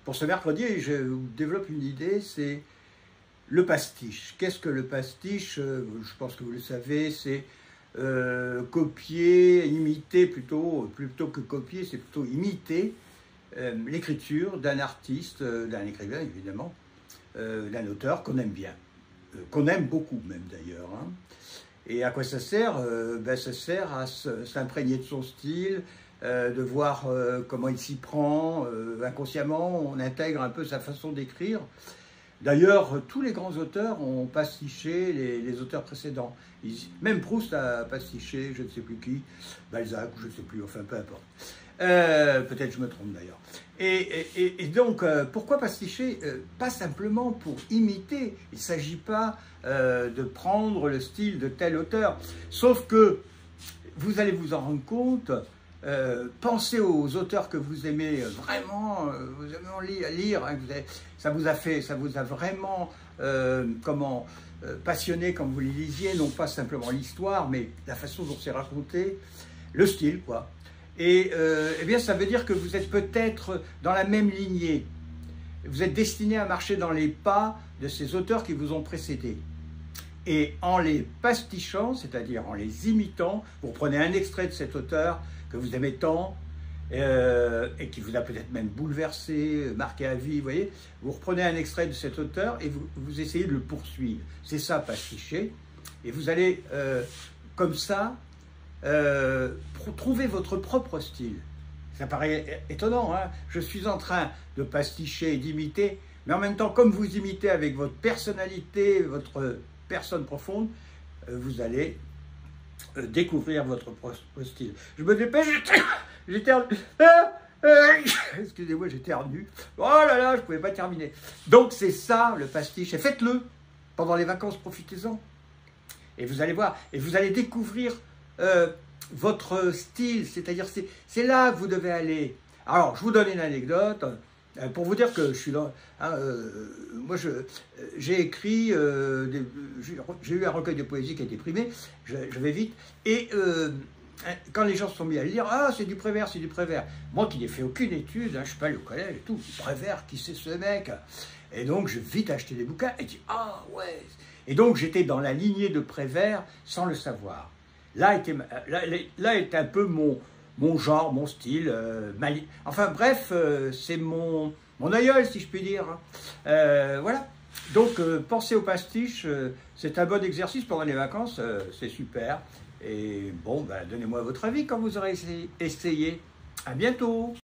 pour ce mercredi, je vous développe une idée, c'est le pastiche. Qu'est-ce que le pastiche? Je pense que vous le savez, c'est copier, imiter plutôt que copier, c'est plutôt imiter l'écriture d'un artiste, d'un écrivain évidemment, d'un auteur qu'on aime bien, qu'on aime beaucoup même d'ailleurs. Hein. Et à quoi ça sert? Ça sert à s'imprégner de son style, de voir comment il s'y prend. Inconsciemment, on intègre un peu sa façon d'écrire. D'ailleurs, tous les grands auteurs ont pastiché les auteurs précédents. Même Proust a pastiché, je ne sais plus qui, Balzac, je ne sais plus, enfin peu importe. Peut-être je me trompe d'ailleurs. Et donc, pourquoi pasticher? Pas simplement pour imiter. Il ne s'agit pas de prendre le style de tel auteur. Sauf que vous allez vous en rendre compte. Pensez aux auteurs que vous aimez vraiment, vous aimez lire, hein, ça vous a vraiment passionné quand vous les lisiez, non pas simplement l'histoire, mais la façon dont c'est raconté, le style, quoi. Et eh bien, ça veut dire que vous êtes peut-être dans la même lignée. Vous êtes destiné à marcher dans les pas de ces auteurs qui vous ont précédés. Et en les pastichant, c'est-à-dire en les imitant, vous prenez un extrait de cet auteur que vous aimez tant et qui vous a peut-être même bouleversé, marqué à vie, vous voyez. Vous reprenez un extrait de cet auteur et vous essayez de le poursuivre. C'est ça, pasticher. Et vous allez, comme ça, trouver votre propre style. Ça paraît étonnant, hein? Je suis en train de pasticher et d'imiter, mais en même temps, comme vous imitez avec votre personnalité, votre personne profonde, vous allez découvrir votre propre style. Je me dépêche, j'éternue. Excusez-moi, j'éternue. Oh là là, je ne pouvais pas terminer. Donc c'est ça le pastiche, et faites-le pendant les vacances, profitez-en. Et vous allez voir, et vous allez découvrir votre style, c'est-à-dire c'est là que vous devez aller. Alors, je vous donne une anecdote. Pour vous dire que je suis là, hein, moi j'ai écrit, j'ai eu un recueil de poésie qui a été primé, je vais vite, et quand les gens se sont mis à le lire, ah c'est du Prévert, c'est du Prévert. Moi qui n'ai fait aucune étude, hein, je ne suis pas allé au collège et tout, Prévert, qui c'est ce mec? Et donc j'ai vite acheté des bouquins et dit, ah ouais. Et donc j'étais dans la lignée de Prévert sans le savoir. Là est un peu mon genre, mon style, enfin bref, c'est mon aïeul si je puis dire. Voilà, donc pensez au pastiche, c'est un bon exercice pendant les vacances, c'est super. Et bon, donnez-moi votre avis quand vous aurez essayé. À bientôt.